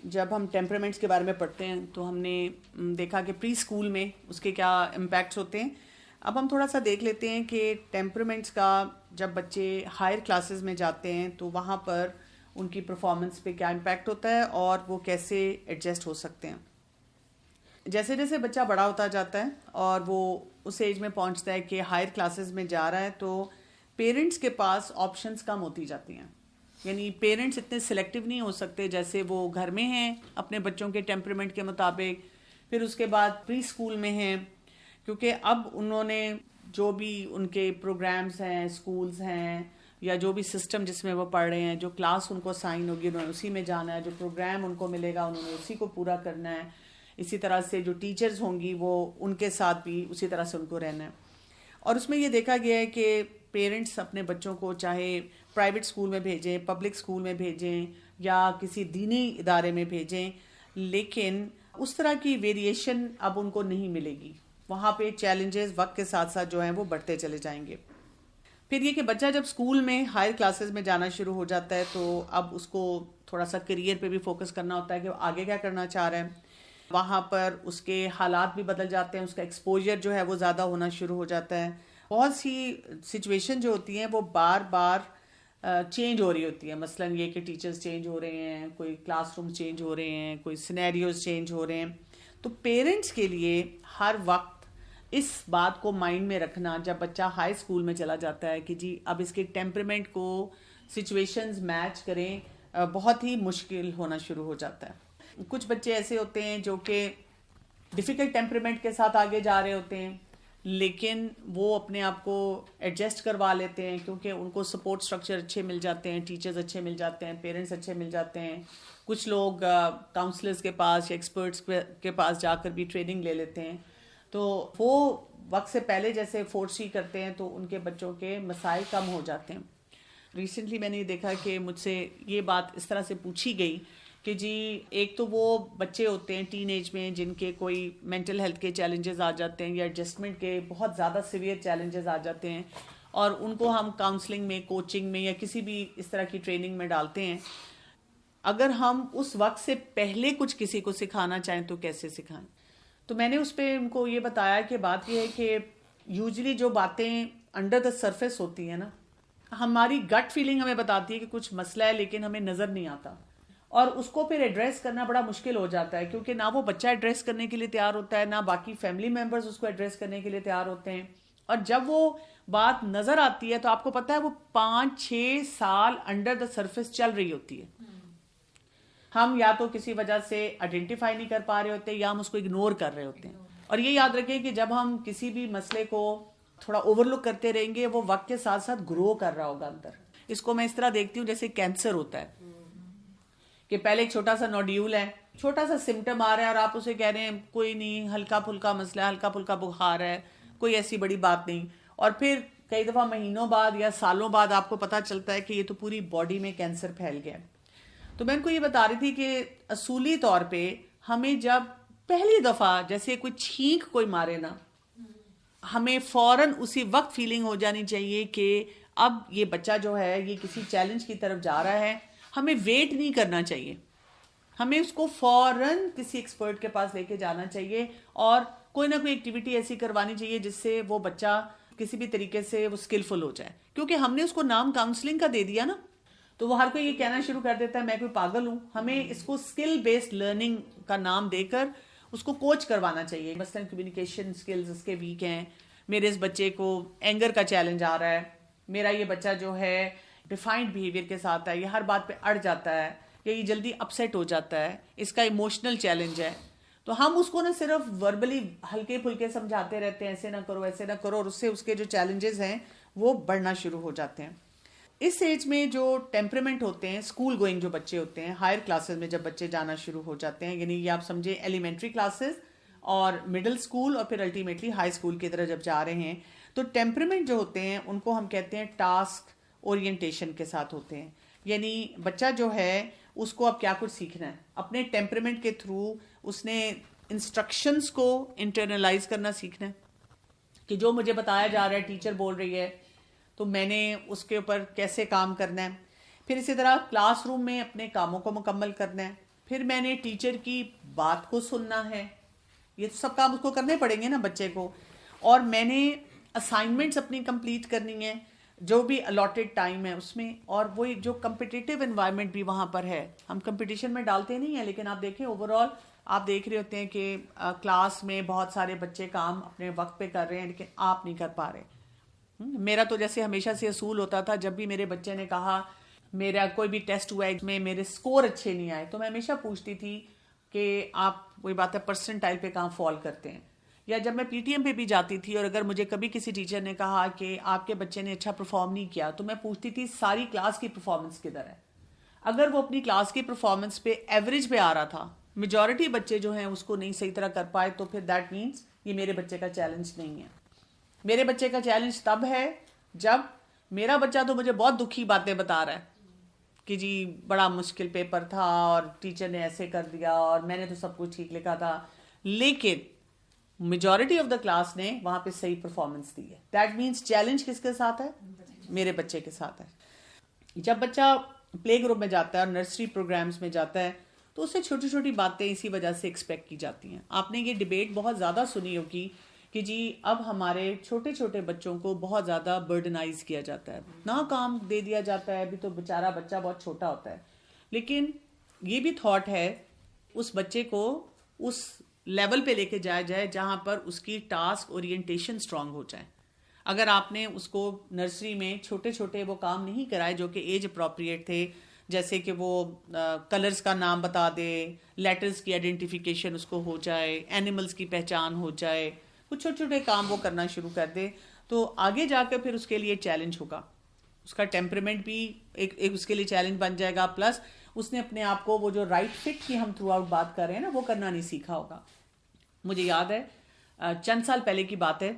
جب ہم ٹیمپرامنٹس کے بارے میں پڑھتے ہیں تو ہم نے دیکھا کہ پری اسکول میں اس کے کیا امپیکٹس ہوتے ہیں. اب ہم تھوڑا سا دیکھ لیتے ہیں کہ ٹیمپرامنٹس کا جب بچے ہائر کلاسز میں جاتے ہیں تو وہاں پر ان کی پرفارمنس پہ کیا امپیکٹ ہوتا ہے اور وہ کیسے ایڈجسٹ ہو سکتے ہیں. جیسے جیسے بچہ بڑا ہوتا جاتا ہے اور وہ اس ایج میں پہنچتا ہے کہ ہائر کلاسز میں جا رہا ہے تو پیرنٹس کے پاس آپشنس کم ہوتی جاتی ہیں. یعنی پیرنٹس اتنے سلیکٹیو نہیں ہو سکتے جیسے وہ گھر میں ہیں اپنے بچوں کے ٹیمپرامنٹ کے مطابق. پھر اس کے بعد پری اسکول میں ہیں کیونکہ اب انہوں نے جو بھی ان کے پروگرامز ہیں، اسکولز ہیں یا جو بھی سسٹم جس میں وہ پڑھ رہے ہیں، جو کلاس ان کو اسائن ہوگی انہوں نے اسی میں جانا ہے، جو پروگرام ان کو ملے گا انہوں نے اسی کو پورا کرنا ہے. اسی طرح سے جو ٹیچرز ہوں گی وہ ان کے ساتھ بھی اسی طرح سے ان کو رہنا ہے. اور اس میں یہ دیکھا گیا ہے کہ پیرنٹس اپنے بچوں کو چاہے پرائیویٹ اسکول میں بھیجیں، پبلک اسکول میں بھیجیں یا کسی دینی ادارے میں بھیجیں، لیکن اس طرح کی ویریشن اب ان کو نہیں ملے گی. وہاں پہ چیلنجز وقت کے ساتھ ساتھ جو ہیں وہ بڑھتے چلے جائیں گے. پھر یہ کہ بچہ جب اسکول میں ہائر کلاسز میں جانا شروع ہو جاتا ہے تو اب اس کو تھوڑا سا کریئر پہ بھی فوکس کرنا ہوتا ہے کہ وہ آگے کیا کرنا چاہ رہا ہے. وہاں پر اس کے حالات بھی بدل جاتے ہیں، اس کا ایکسپوجر جو ہے وہ زیادہ ہونا شروع ہو جاتا ہے. بہت سی سچویشن جو ہوتی ہیں وہ بار بار چینج ہو رہی ہوتی ہے. مثلا یہ کہ ٹیچرز چینج ہو رہے ہیں، کوئی کلاس روم چینج ہو رہے ہیں، کوئی سینیریوز چینج ہو رہے ہیں. تو پیرنٹس کے لیے ہر وقت اس بات کو مائنڈ میں رکھنا جب بچہ ہائی اسکول میں چلا جاتا ہے کہ جی اب اس کے ٹیمپرمنٹ کو سچویشنز میچ کریں، بہت ہی مشکل ہونا شروع ہو جاتا ہے. کچھ بچے ایسے ہوتے ہیں جو کہ ڈیفیکلٹ ٹیمپرمنٹ کے ساتھ آگے جا رہے ہوتے ہیں لیکن وہ اپنے آپ کو ایڈجسٹ کروا لیتے ہیں کیونکہ ان کو سپورٹ سٹرکچر اچھے مل جاتے ہیں، ٹیچرز اچھے مل جاتے ہیں، پیرنٹس اچھے مل جاتے ہیں. کچھ لوگ کاؤنسلرز کے پاس یا ایکسپرٹس کے پاس جا کر بھی ٹریننگ لے لیتے ہیں. تو وہ وقت سے پہلے جیسے فورسی کرتے ہیں تو ان کے بچوں کے مسائل کم ہو جاتے ہیں. ریسنٹلی میں نے دیکھا کہ مجھ سے یہ بات اس طرح سے پوچھی گئی کہ جی ایک تو وہ بچے ہوتے ہیں ٹین ایج میں جن کے کوئی مینٹل ہیلتھ کے چیلنجز آ جاتے ہیں یا ایڈجسٹمنٹ کے بہت زیادہ سیویئر چیلنجز آ جاتے ہیں اور ان کو ہم کاؤنسلنگ میں، کوچنگ میں یا کسی بھی اس طرح کی ٹریننگ میں ڈالتے ہیں. اگر ہم اس وقت سے پہلے کچھ کسی کو سکھانا چاہیں تو کیسے سکھائیں؟ تو میں نے اس پہ ان کو یہ بتایا کہ بات یہ ہے کہ یوزلی جو باتیں انڈر دا سرفیس ہوتی ہیں نا، ہماری گٹ فیلنگ ہمیں بتاتی ہے کہ کچھ مسئلہ ہے لیکن ہمیں نظر نہیں آتا اور اس کو پھر ایڈریس کرنا بڑا مشکل ہو جاتا ہے کیونکہ نہ وہ بچہ ایڈریس کرنے کے لیے تیار ہوتا ہے، نہ باقی فیملی ممبرز اس کو ایڈریس کرنے کے لیے تیار ہوتے ہیں. اور جب وہ بات نظر آتی ہے تو آپ کو پتہ ہے وہ 5-6 سال انڈر دا سرفیس چل رہی ہوتی ہے. ہم یا تو کسی وجہ سے آئیڈینٹیفائی نہیں کر پا رہے ہوتے یا ہم اس کو اگنور کر رہے ہوتے ہیں. اور یہ یاد رکھیں کہ جب ہم کسی بھی مسئلے کو تھوڑا اوور لک کرتے رہیں گے وہ وقت کے ساتھ ساتھ گرو کر رہا ہوگا اندر. اس کو میں اس طرح دیکھتی ہوں جیسے کینسر ہوتا ہے کہ پہلے ایک چھوٹا سا نوڈیول ہے، چھوٹا سا سمٹم آ رہا ہے اور آپ اسے کہہ رہے ہیں کوئی نہیں، ہلکا پھلکا مسئلہ ہے، ہلکا پھلکا بخار ہے، کوئی ایسی بڑی بات نہیں. اور پھر کئی دفعہ مہینوں بعد یا سالوں بعد آپ کو پتہ چلتا ہے کہ یہ تو پوری باڈی میں کینسر پھیل گیا. تو میں ان کو یہ بتا رہی تھی کہ اصولی طور پہ ہمیں جب پہلی دفعہ جیسے کوئی چھینک کوئی مارے نا، ہمیں فوراً اسی وقت فیلنگ ہو جانی چاہیے کہ اب یہ بچہ جو ہے یہ کسی چیلنج کی طرف جا رہا ہے. ہمیں ویٹ نہیں کرنا چاہیے، ہمیں اس کو فوراً کسی ایکسپرٹ کے پاس لے کے جانا چاہیے اور کوئی نہ کوئی ایکٹیویٹی ایسی کروانی چاہیے جس سے وہ بچہ کسی بھی طریقے سے وہ اسکلفل ہو جائے. کیونکہ ہم نے اس کو نام کاؤنسلنگ کا دے دیا نا تو وہ ہر کوئی یہ کہنا شروع کر دیتا ہے میں کوئی پاگل ہوں. ہمیں اس کو اسکل بیسڈ لرننگ کا نام دے کر اس کو کوچ کروانا چاہیے. مثلا کمیونیکیشن اسکلز اس کے ویک ہیں، میرے اس بچے کو اینگر کا چیلنج آ رہا ہے، میرا یہ بچہ جو ہے ڈیفائنڈ بیہیویئر کے ساتھ ہے، یہ ہر بات پہ اڑ جاتا ہے یا یہ جلدی اپسیٹ ہو جاتا ہے، اس کا ایموشنل چیلنج ہے. تو ہم اس کو نہ صرف وربلی ہلکے پھلکے سمجھاتے رہتے ہیں ایسے نہ کرو ایسے نہ کرو، اور اس سے اس کے جو چیلنجز ہیں وہ بڑھنا شروع ہو جاتے ہیں. اس ایج میں جو ٹیمپرمنٹ ہوتے ہیں، اسکول گوئنگ جو بچے ہوتے ہیں، ہائر کلاسز میں جب بچے جانا شروع ہو جاتے ہیں، یعنی یہ آپ سمجھیں ایلیمنٹری کلاسز اور مڈل اسکول اور پھر الٹیمیٹلی ہائی اسکول کی طرح جب جا رہے ہیں تو ٹیمپرمنٹ جو ہوتے ہیں ان کو ہم کہتے ہیں ٹاسک اورینٹیشن کے ساتھ ہوتے ہیں. یعنی بچہ جو ہے اس کو اب کیا کچھ سیکھنا ہے، اپنے ٹیمپرمنٹ کے تھرو اس نے انسٹرکشنز کو انٹرنلائز کرنا سیکھنا ہے کہ جو مجھے بتایا جا رہا ہے، ٹیچر بول رہی ہے تو میں نے اس کے اوپر کیسے کام کرنا ہے. پھر اسی طرح کلاس روم میں اپنے کاموں کو مکمل کرنا ہے. پھر میں نے ٹیچر کی بات کو سننا ہے، یہ سب کام اس کو کرنے پڑیں گے نا بچے کو. اور میں نے اسائنمنٹس اپنی کمپلیٹ کرنی ہے جو بھی الاٹڈ ٹائم ہے اس میں. اور وہی جو کمپٹیٹیو انوائرمنٹ بھی وہاں پر ہے، ہم کمپٹیشن میں ڈالتے نہیں ہیں، لیکن آپ دیکھیں اوور آل آپ دیکھ رہے ہوتے ہیں کہ کلاس میں بہت سارے بچے کام اپنے وقت پہ کر رہے ہیں لیکن آپ نہیں کر پا رہے. میرا تو جیسے ہمیشہ سے اصول ہوتا تھا، جب بھی میرے بچے نے کہا میرا کوئی بھی ٹیسٹ ہوا ہے میں میرے سکور اچھے نہیں آئے، تو میں ہمیشہ پوچھتی تھی کہ آپ وہی بات ہے پرسنٹائل پہ کہاں فال کرتے ہیں. یا جب میں پی ٹی ایم پہ بھی جاتی تھی اور اگر مجھے کبھی کسی ٹیچر نے کہا کہ آپ کے بچے نے اچھا پرفارم نہیں کیا، تو میں پوچھتی تھی ساری کلاس کی پرفارمنس کدھر ہے. اگر وہ اپنی کلاس کی پرفارمنس پہ ایوریج پہ آ رہا تھا، میجورٹی بچے جو ہیں اس کو نہیں صحیح طرح کر پائے، تو پھر دیٹ مینس یہ میرے بچے کا چیلنج نہیں ہے. میرے بچے کا چیلنج تب ہے جب میرا بچہ تو مجھے بہت دکھی باتیں بتا رہا ہے کہ جی بڑا مشکل پیپر تھا اور ٹیچر نے ایسے کر دیا اور میں نے تو سب کچھ ٹھیک لکھا تھا، لیکن میجورٹی آف دا کلاس نے وہاں پہ صحیح پرفارمنس دی ہے. دیٹ مینس چیلنج کس کے ساتھ ہے؟ میرے بچے کے ساتھ ہے. جب بچہ پلے گروپ میں جاتا ہے اور نرسری پروگرامز میں جاتا ہے تو اس سے چھوٹی چھوٹی باتیں اسی وجہ سے ایکسپیکٹ کی جاتی ہیں. آپ نے یہ ڈیبیٹ بہت زیادہ سنی ہوگی کہ جی اب ہمارے چھوٹے چھوٹے بچوں کو بہت زیادہ برڈنائز کیا جاتا ہے، اتنا کام دے دیا جاتا ہے، ابھی تو بیچارہ بچہ بہت چھوٹا ہوتا ہے. لیکن یہ بھی تھاٹ ہے اس بچے کو اس لیول پہ لے کے جایا جائے جہاں پر اس کی ٹاسک اورینٹیشن اسٹرانگ ہو جائے. اگر آپ نے اس کو نرسری میں چھوٹے چھوٹے وہ کام نہیں کرائے جو کہ ایج اپروپریٹ تھے، جیسے کہ وہ کلرز کا نام بتا دے، لیٹرز کی آئیڈینٹیفیکیشن اس کو ہو جائے، اینیملز کی پہچان ہو جائے، کچھ چھوٹے چھوٹے کام وہ کرنا شروع کر دے، تو آگے جا کے پھر اس کے لیے چیلنج ہوگا. اس کا ٹیمپرمنٹ بھی ایک اس کے لیے چیلنج بن جائے گا، پلس اس نے اپنے آپ کو وہ جو رائٹ فٹ کی ہم تھرو آؤٹ بات کر رہے ہیں نا وہ کرنا نہیں سیکھا ہوگا. مجھے یاد ہے چند سال پہلے کی بات ہے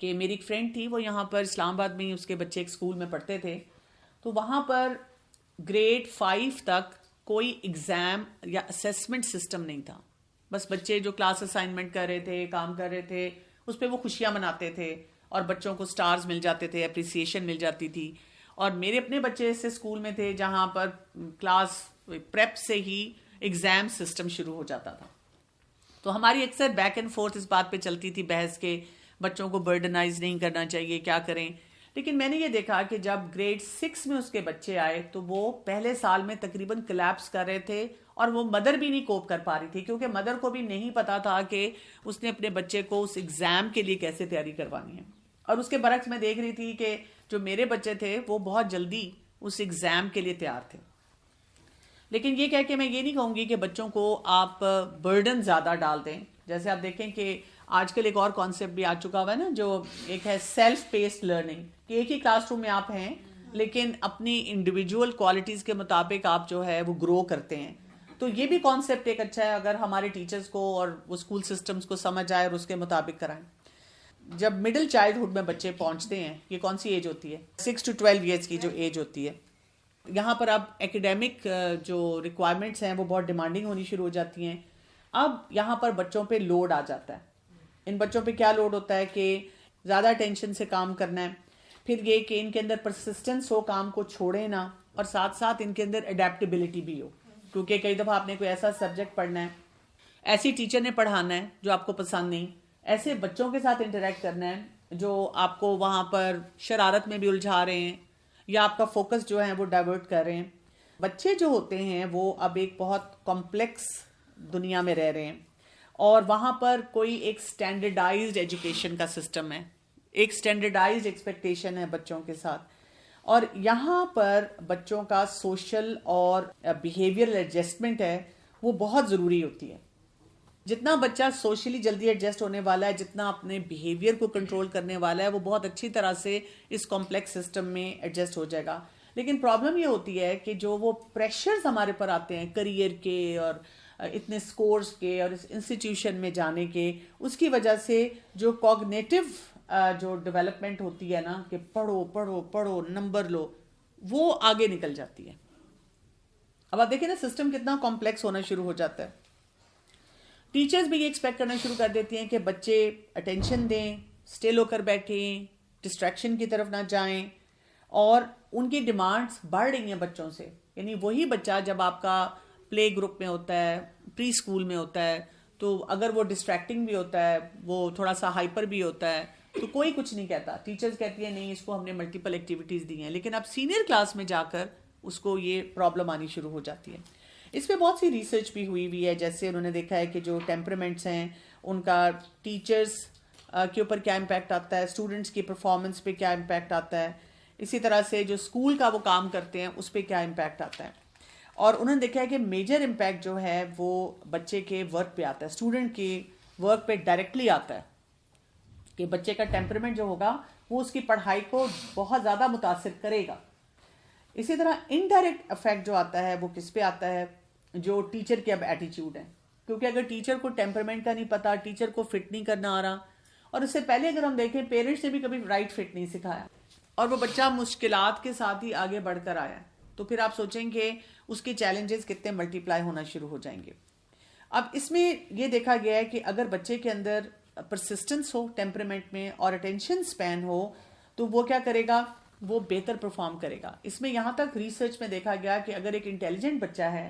کہ میری ایک فرینڈ تھی، وہ یہاں پر اسلام آباد میں ہی اس کے بچے ایک اسکول میں پڑھتے تھے، تو وہاں پر گریڈ 5 تک کوئی ایگزام یا اسیسمنٹ سسٹم نہیں تھا. بس بچے جو کلاس اسائنمنٹ کر رہے تھے، کام کر رہے تھے، اس پہ وہ خوشیاں مناتے تھے اور بچوں کو سٹارز مل جاتے تھے، اپریسیشن مل جاتی تھی. اور میرے اپنے بچے ایسے اسکول میں تھے جہاں پر کلاس پریپ سے ہی ایگزام سسٹم شروع ہو جاتا تھا. تو ہماری اکثر بیک اینڈ فورتھ اس بات پہ چلتی تھی بحث کے بچوں کو برڈنائز نہیں کرنا چاہیے، کیا کریں. لیکن میں نے یہ دیکھا کہ جب گریڈ 6 میں اس کے بچے آئے تو وہ پہلے سال میں تقریباً کلیپس کر رہے تھے اور وہ مدر بھی نہیں کوپ کر پا رہی تھی، کیونکہ مدر کو بھی نہیں پتا تھا کہ اس نے اپنے بچے کو اس ایگزام کے لیے کیسے تیاری کروانی ہے. اور اس کے برعکس میں دیکھ رہی تھی کہ جو میرے بچے تھے وہ بہت جلدی اس ایگزام کے لیے تیار تھے. لیکن یہ کہہ کے میں یہ نہیں کہوں گی کہ بچوں کو آپ برڈن زیادہ ڈال دیں. جیسے آپ دیکھیں کہ آج کل ایک اور کانسیپٹ بھی آ چکا ہوا ہے نا، جو ایک ہے سیلف پیسڈ لرننگ، کہ ایک ہی کلاس روم میں آپ ہیں لیکن اپنی انڈیویجول کوالٹیز کے مطابق آپ جو ہے وہ گرو کرتے ہیں. تو یہ بھی کانسیپٹ ایک اچھا ہے اگر ہمارے ٹیچرز کو اور وہ اسکول سسٹمز کو سمجھ آئے اور اس کے مطابق کرائیں. جب مڈل چائلڈہڈ میں بچے پہنچتے ہیں، یہ کون سی ایج ہوتی ہے؟ 6 to 12 ایئرس کی جو ایج ہوتی ہے، یہاں پر اب ایکیڈیمک جو ریکوائرمنٹس ہیں وہ بہت ڈیمانڈنگ ہونی شروع ہو جاتی ہیں. اب یہاں پر بچوں پہ لوڈ آ جاتا ہے. ان بچوں پہ کیا لوڈ ہوتا ہے کہ زیادہ ٹینشن سے کام کرنا ہے، پھر یہ کہ ان کے اندر پرسسٹنس ہو، کام کو چھوڑے نہ، اور ساتھ ساتھ ان کے اندر اڈیپٹیبلٹی بھی ہو، کیونکہ کئی دفعہ آپ نے کوئی ایسا سبجیکٹ پڑھنا ہے، ایسی ٹیچر نے پڑھانا ہے جو آپ کو پسند نہیں، ایسے بچوں کے ساتھ انٹریکٹ کرنا ہے جو آپ کو وہاں پر شرارت میں بھی الجھا رہے ہیں یا آپ کا فوکس جو ہے وہ ڈائیورٹ کر رہے ہیں. بچے جو ہوتے ہیں وہ اب ایک بہت کمپلیکس دنیا میں رہ رہے ہیں اور وہاں پر کوئی ایک سٹینڈرڈائزڈ ایجوکیشن کا سسٹم ہے، ایک سٹینڈرڈائزڈ ایکسپیکٹیشن ہے بچوں کے ساتھ، اور یہاں پر بچوں کا سوشل اور بیہیویئرل ایڈجسٹمنٹ ہے وہ بہت ضروری ہوتی ہے. جتنا بچہ سوشلی جلدی ایڈجسٹ ہونے والا ہے، جتنا اپنے بیہیویئر کو کنٹرول کرنے والا ہے، وہ بہت اچھی طرح سے اس کمپلیکس سسٹم میں ایڈجسٹ ہو جائے گا. لیکن پرابلم یہ ہوتی ہے کہ جو وہ پریشرز ہمارے پر آتے ہیں کریئر کے اور اتنے سکورز کے اور اس انسٹیٹیوشن میں جانے کے، اس کی وجہ سے جو کوگنیٹو جو ڈیولپمنٹ ہوتی ہے نا کہ پڑھو پڑھو پڑھو نمبر لو، وہ آگے نکل جاتی ہے. اب آپ دیکھیں نا سسٹم کتنا کمپلیکس ہونا شروع ہو جاتا ہے. ٹیچرز بھی یہ ایکسپیکٹ کرنا شروع کر دیتی ہیں کہ بچے اٹینشن دیں، اسٹل ہو کر بیٹھیں، ڈسٹریکشن کی طرف نہ جائیں، اور ان کی ڈیمانڈز بڑھ رہی ہیں بچوں سے. یعنی وہی بچہ جب آپ کا پلے گروپ میں ہوتا ہے, پری اسکول میں ہوتا ہے, تو اگر وہ ڈسٹریکٹنگ بھی ہوتا ہے, وہ تھوڑا سا ہائپر بھی ہوتا ہے, تو کوئی کچھ نہیں کہتا. ٹیچرز کہتی ہیں نہیں اس کو ہم نے ملٹیپل ایکٹیویٹیز دی ہیں, لیکن اب سینئر کلاس میں جا کر اس کو یہ پرابلم آنی شروع ہو جاتی ہے. اس پہ بہت سی ریسرچ بھی ہوئی ہے, جیسے انہوں نے دیکھا ہے کہ جو ٹیمپرامنٹس ہیں ان کا ٹیچرز کے اوپر کیا امپیکٹ آتا ہے, اسٹوڈنٹس کی پرفارمنس پہ کیا امپیکٹ آتا ہے, اسی طرح سے جو اسکول کا وہ کام کرتے ہیں اس پہ کیا امپیکٹ آتا ہے. اور انہوں نے دیکھا ہے کہ میجر امپیکٹ جو ہے وہ بچے کے ورک پہ آتا ہے, اسٹوڈنٹ کے ورک پہ ڈائریکٹلی آتا ہے, کہ بچے کا ٹیمپرمنٹ جو ہوگا وہ اس کی پڑھائی کو بہت زیادہ متاثر کرے گا. اسی طرح انڈائریکٹ افیکٹ جو آتا ہے وہ کس پہ آتا ہے, جو ٹیچر کے اب ایٹیچیوڈ ہے, کیونکہ اگر ٹیچر کو ٹیمپرمنٹ کا نہیں پتا, ٹیچر کو فٹ نہیں کرنا آ رہا, اور اس سے پہلے اگر ہم دیکھیں پیرنٹس نے بھی کبھی رائٹ فٹ نہیں سکھایا اور وہ بچہ مشکلات کے ساتھ ہی آگے بڑھ کر آیا, تو پھر آپ سوچیں کہ اس کے چیلنجز کتنے ملٹی پلائی ہونا شروع ہو جائیں گے. اب اس میں یہ دیکھا گیا ہے کہ اگر بچے کے اندر پرسسٹنس ہو ٹیمپرمنٹ میں اور اٹینشن سپین ہو تو وہ کیا کرے گا, وہ بہتر پرفارم کرے گا. اس میں یہاں تک ریسرچ میں دیکھا گیا کہ اگر ایک انٹیلیجنٹ بچہ ہے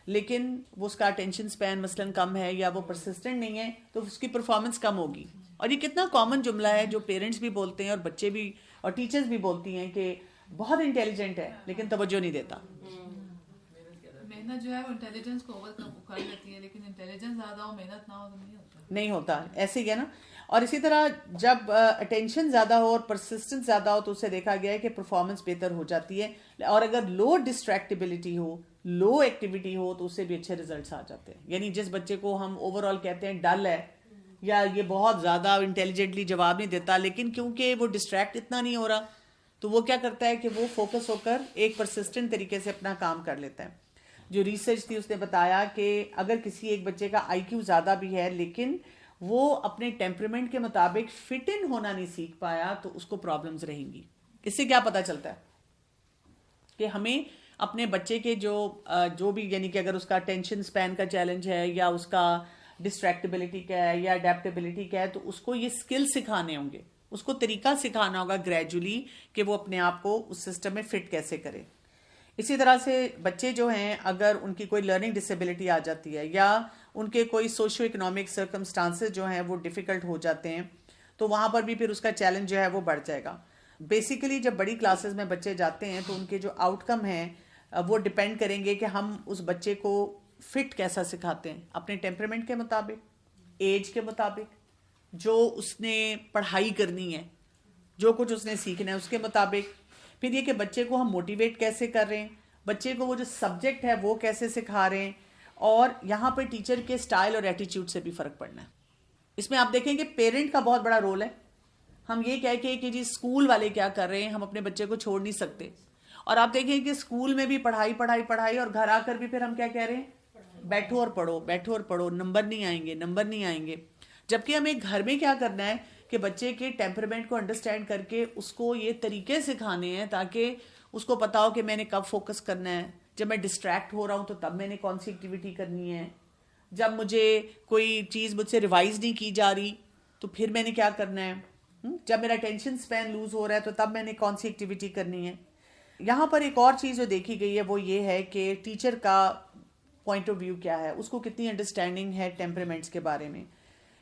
لیکن وہ اس کا اٹینشن سپین مثلاً کم ہے یا وہ پرسسٹنٹ نہیں ہے, تو اس کی پرفارمنس کم ہوگی. اور یہ کتنا کامن جملہ ہے جو پیرنٹس بھی بولتے ہیں اور بچے بھی اور ٹیچرز بھی بولتی ہیں کہ بہت انٹیلیجنٹ ہے لیکن توجہ نہیں دیتا. محنت جو ہے وہ انٹیلیجنس کو اوور کر لیتی ہے, لیکن انٹیلیجنس زیادہ ہو محنت نہ ہو تو نہیں ہوتا. ایسے ہی ہے نا. اور اسی طرح جب اٹینشن زیادہ ہو اور پرسسٹنس زیادہ ہو تو اسے دیکھا گیا ہے کہ پرفارمنس بہتر ہو جاتی ہے, اور اگر لو ڈسٹریکٹیبلٹی ہو, لو ایکٹیویٹی ہو تو اس سے بھی اچھے ریزلٹس آ جاتے ہیں. یعنی جس بچے کو ہم اوور آل کہتے ہیں ڈل ہے یا یہ بہت زیادہ انٹیلیجنٹلی جواب نہیں دیتا, لیکن کیونکہ وہ ڈسٹریکٹ اتنا نہیں ہو رہا تو وہ کیا کرتا ہے کہ وہ فوکس ہو کر ایک پرسسٹنٹ طریقے سے اپنا کام کر لیتا ہے. جو ریسرچ تھی اس نے بتایا کہ اگر کسی ایک بچے کا آئی کیو زیادہ بھی ہے لیکن وہ اپنے ٹیمپرمنٹ کے مطابق فٹ ان ہونا نہیں سیکھ پایا تو اس کو پرابلمز رہیں گی. اس سے کیا پتا چلتا ہے کہ ہمیں اپنے بچے کے جو بھی یعنی کہ اگر اس کا ٹینشن سپین کا چیلنج ہے یا اس کا ڈسٹریکٹیبلٹی کا ہے یا اڈیپٹیبلٹی کا ہے, تو اس کو یہ اسکل سکھانے ہوں گے, اس کو طریقہ سکھانا ہوگا گریجولی کہ وہ اپنے آپ کو اس سسٹم میں فٹ کیسے کرے. اسی طرح سے بچے جو ہیں اگر ان کی کوئی لرننگ ڈسیبلٹی آ جاتی ہے یا ان کے کوئی سوشو اکنامک سرکمسٹانسز جو ہیں وہ ڈیفیکلٹ ہو جاتے ہیں تو وہاں پر بھی پھر اس کا چیلنج جو ہے وہ بڑھ جائے گا. بیسیکلی جب بڑی کلاسز میں بچے جاتے ہیں تو ان کے جو آؤٹ کم ہیں وہ ڈپینڈ کریں گے کہ ہم اس بچے کو فٹ کیسا سکھاتے ہیں اپنے ٹیمپرمنٹ کے مطابق, ایج کے مطابق, جو اس نے پڑھائی کرنی ہے, جو کچھ اس نے سیکھنا ہے اس کے مطابق. پھر یہ کہ بچے کو ہم موٹیویٹ کیسے کر رہے ہیں, بچے کو وہ جو سبجیکٹ ہے وہ کیسے سکھا رہے ہیں, اور یہاں پہ ٹیچر کے سٹائل اور ایٹیٹیوڈ سے بھی فرق پڑنا ہے. اس میں آپ دیکھیں کہ پیرنٹ کا بہت بڑا رول ہے. ہم یہ کہہ کے کہ جی اسکول والے کیا کر رہے ہیں, ہم اپنے بچے کو چھوڑ نہیں سکتے. اور آپ دیکھیں کہ اسکول میں بھی پڑھائی پڑھائی پڑھائی, اور گھر آ کر بھی پھر ہم کیا کہہ رہے ہیں, بیٹھو اور پڑھو, بیٹھو اور پڑھو, نمبر نہیں آئیں گے, نمبر نہیں آئیں گے. جبکہ ہمیں گھر میں کیا کرنا ہے کہ بچے کے ٹیمپرمنٹ کو انڈرسٹینڈ کر کے اس کو یہ طریقے سکھانے ہیں تاکہ اس کو پتا ہو کہ میں نے کب فوکس کرنا ہے, جب میں ڈسٹریکٹ ہو رہا ہوں تو تب میں نے کون سی ایکٹیویٹی کرنی ہے, جب مجھے کوئی چیز مجھ سے ریوائز نہیں کی جا رہی تو پھر میں نے کیا کرنا ہے, جب میرا ٹینشن سپین لوز ہو رہا ہے تو تب میں نے کون سی ایکٹیویٹی کرنی ہے. یہاں پر ایک اور چیز جو دیکھی گئی ہے وہ یہ ہے کہ ٹیچر کا پوائنٹ آف ویو کیا ہے, اس کو کتنی انڈرسٹینڈنگ ہے ٹیمپرمنٹس کے بارے میں.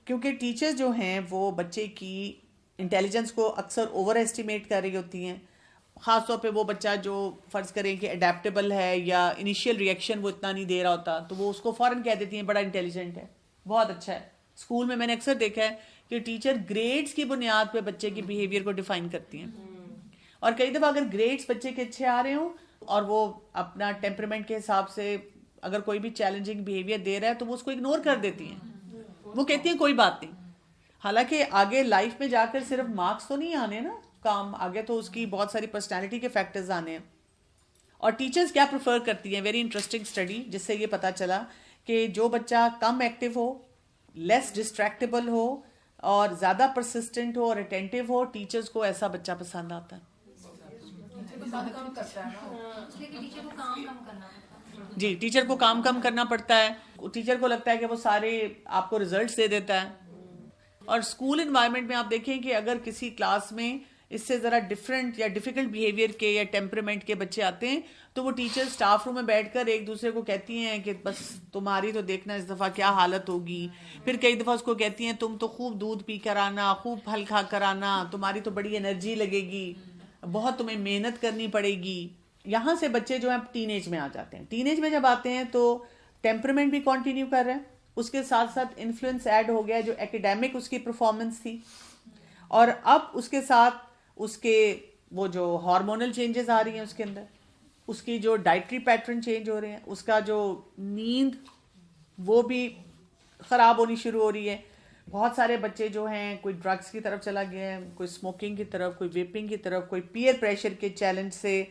کیونکہ ٹیچر جو ہیں وہ بچے کی انٹیلیجنس کو اکثر اوور ایسٹیمیٹ کر رہی ہوتی ہیں, خاص طور پہ وہ بچہ جو فرض کریں کہ اڈیپٹیبل ہے یا انیشیل ریئیکشن وہ اتنا نہیں دے رہا ہوتا تو وہ اس کو فوراً کہہ دیتی ہیں بڑا انٹیلیجنٹ ہے, بہت اچھا ہے. اسکول میں نے اکثر دیکھا ہے کہ ٹیچر گریڈز کی بنیاد پہ بچے کی بیہیویئر کو ڈیفائن کرتی ہیں, اور کئی دفعہ اگر گریڈز بچے کے اچھے آ رہے ہوں اور وہ اپنا ٹیمپرمنٹ کے حساب سے اگر کوئی بھی چیلنجنگ بیہیویئر دے رہا ہے تو وہ اس کو اگنور کر دیتی ہیں, وہ کہتی ہیں کوئی بات نہیں. حالانکہ آگے لائف میں جا کر صرف مارکس تو نہیں آنے نا کام, آگے تو اس کی بہت ساری پرسنالٹی کے فیکٹرز آنے ہیں. اور ٹیچرز کیا پریفر کرتی ہیں, ویری انٹرسٹنگ اسٹڈی جس سے یہ پتا چلا کہ جو بچہ کم ایکٹیو ہو, لیس ڈسٹریکٹیبل ہو اور زیادہ پرسسٹنٹ ہو اور اٹینٹیو ہو, ٹیچرز کو ایسا بچہ پسند آتا ہے. جی, ٹیچر کو کام کم کرنا پڑتا ہے, ٹیچر کو لگتا ہے کہ وہ سارے آپ کو ریزلٹس دے دیتا ہے. اور اسکول انوائرمنٹ میں آپ دیکھیں کہ اگر کسی کلاس میں اس سے ذرا ڈفرینٹ یا ڈیفیکلٹ بیہیویئر کے یا ٹیمپرمنٹ کے بچے آتے ہیں تو وہ ٹیچر اسٹاف روم میں بیٹھ کر ایک دوسرے کو کہتی ہیں کہ بس تمہاری تو دیکھنا اس دفعہ کیا حالت ہوگی. پھر کئی دفعہ اس کو کہتی ہیں تم تو خوب دودھ پی کر آنا, خوب پھل کھا کر آنا, تمہاری تو بڑی انرجی لگے گی, بہت تمہیں محنت کرنی پڑے گی. یہاں سے بچے جو ہیں ٹین ایج میں آ جاتے ہیں. ٹین ایج میں جب آتے ہیں تو ٹیمپرمنٹ بھی کنٹینیو کر رہے ہیں, اس کے ساتھ ساتھ انفلوئنس ایڈ ہو گیا جو ایکیڈیمک اس کی پرفارمنس تھی, اور اب اس کے ساتھ اس کے وہ جو ہارمونل چینجز آ رہی ہیں اس کے اندر, اس کی جو ڈائٹری پیٹرن چینج ہو رہے ہیں, اس کا جو نیند وہ بھی خراب ہونی شروع ہو رہی ہے. بہت سارے بچے جو ہیں کوئی ڈرگس کی طرف چلا گیا ہے, کوئی اسموکنگ کی طرف, کوئی ویپنگ کی طرف, کوئی پیئر پریشر کے چیلنج سے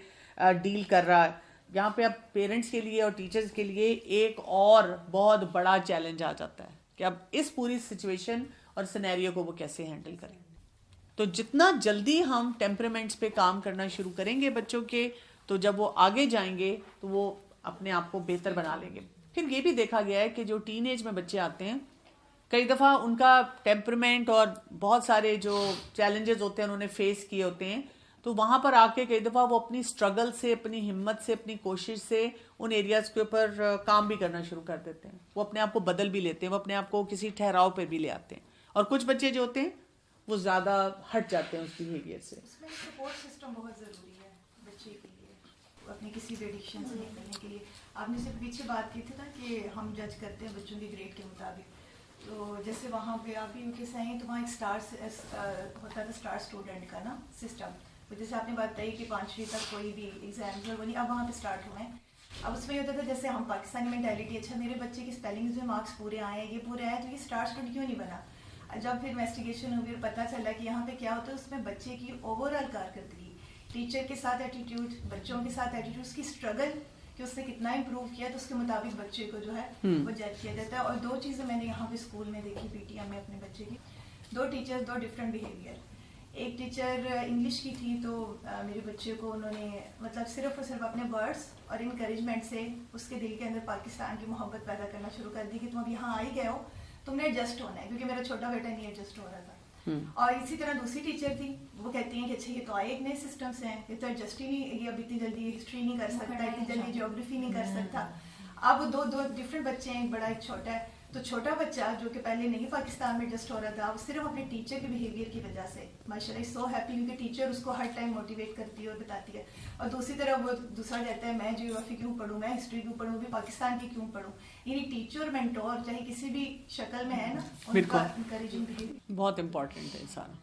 ڈیل کر رہا ہے. یہاں پہ اب پیرنٹس کے لیے اور ٹیچرز کے لیے ایک اور بہت بڑا چیلنج آ جاتا ہے کہ اب اس پوری سچویشن اور سینیریو کو وہ کیسے ہینڈل کریں. تو جتنا جلدی ہم ٹیمپرمنٹس پہ کام کرنا شروع کریں گے بچوں کے, تو جب وہ آگے جائیں گے تو وہ اپنے آپ کو بہتر بنا لیں گے. پھر یہ بھی دیکھا گیا ہے کہ جو ٹین ایج میں بچے آتے ہیں کئی دفعہ ان کا ٹیمپرمنٹ اور بہت سارے جو چیلنجز ہوتے ہیں انہوں نے فیس کیے ہوتے ہیں, تو وہاں پر آ کے کئی دفعہ وہ اپنی اسٹرگل سے, اپنی ہمت سے, اپنی کوشش سے ان ایریاز کے اوپر کام بھی کرنا شروع کر دیتے ہیں. وہ اپنے آپ کو بدل بھی لیتے ہیں, وہ اپنے آپ کو کسی ٹھہراؤ پہ بھی لے آتے ہیں. اور کچھ بچے جو ہوتے ہیں وہ زیادہ ہٹ جاتے ہیں اس بیہیویئر سے. اس میں سپورٹ سسٹم بہت ضروری ہے بچے کے لیے, اپنے کسی بھی ایڈکشن سے نکلنے کے لیے. آپ نے صرف پیچھے بات کی تھی نا کہ ہم جج کرتے ہیں بچوں کی گریڈ کے مطابق, تو جیسے وہاں پہ آپ بھی کہ صحیح تو وہاں ایک ہوتا تھا اسٹار اسٹوڈنٹ کا نا سسٹم, جیسے آپ نے بات کہی کہ 5ویں تک کوئی بھی ایگزامز وہ نہیں, اب وہاں پہ اسٹارٹ ہوئے ہیں. اب اس میں یہ ہوتا تھا جیسے ہم پاکستانی مینٹیلٹی, اچھا میرے بچے کی اسپیلنگز میں مارکس پورے آئے ہیں, یہ پورے آئے, تو یہ اسٹار اسٹوڈنٹ کیوں نہیں بنا. جب پھر انویسٹیگیشن ہوئی اور پتہ چلا کہ یہاں پہ کیا ہوتا ہے, اس میں بچے کی اوور آل کارکردگی, ٹیچر کے ساتھ ایٹیٹیوڈ, بچوں کے ساتھ ایٹیٹیوڈ, اس کی اسٹرگل کہ اس نے کتنا امپروو کیا, تو اس کے مطابق بچے کو جو ہے وہ جج کیا جاتا ہے. اور 2 چیزیں میں نے یہاں پہ اسکول میں دیکھی پی ٹی ایم میں اپنے بچے کی, 2 ٹیچر 2 ڈفرینٹ بیہیویئر. ایک ٹیچر انگلش کی تھی, تو میرے بچے کو انہوں نے مطلب صرف اور صرف اپنے ورڈس اور انکریجمنٹ سے اس کے دل کے اندر پاکستان کی محبت پیدا کرنا شروع کر دی کہ تم اب یہاں آ ہی گئے ہو, تم نے ایڈجسٹ ہونا ہے, کیونکہ میرا چھوٹا بیٹا نہیں ایڈجسٹ ہو رہا تھا. اور اسی طرح دوسری ٹیچر تھی, وہ کہتی ہیں کہ اچھا یہ تو آئے ایک نئے سسٹم سے ہیں, یہ تو ایڈجسٹ ہی نہیں, یہ اب اتنی جلدی ہسٹری نہیں کر سکتا, اتنی جلدی جیوگرافی نہیں کر سکتا. اب 2 ڈفرینٹ بچے ہیں, ایک بڑا ایک چھوٹا ہے. تو چھوٹا بچہ جو کہ پہلے نہیں پاکستان میں ایڈجسٹ ہو رہا تھا, وہ صرف اپنے ٹیچر کے بیہیویئر کی وجہ سے ماشاء اللہ سو ہیپی, کیونکہ ٹیچر اس کو ہر ٹائم موٹیویٹ کرتی ہے اور بتاتی ہے. اور دوسری طرف وہ دوسرا کہتا ہے میں جیوگرافی کیوں پڑھوں, میں ہسٹری کیوں پڑھوں, بھی پاکستان کی کیوں پڑھوں. یعنی ٹیچر مینٹور چاہے کسی بھی شکل میں ہے نا, ان کا انکریجنگ بیہیویئر بہت امپورٹنٹ ہے سارا.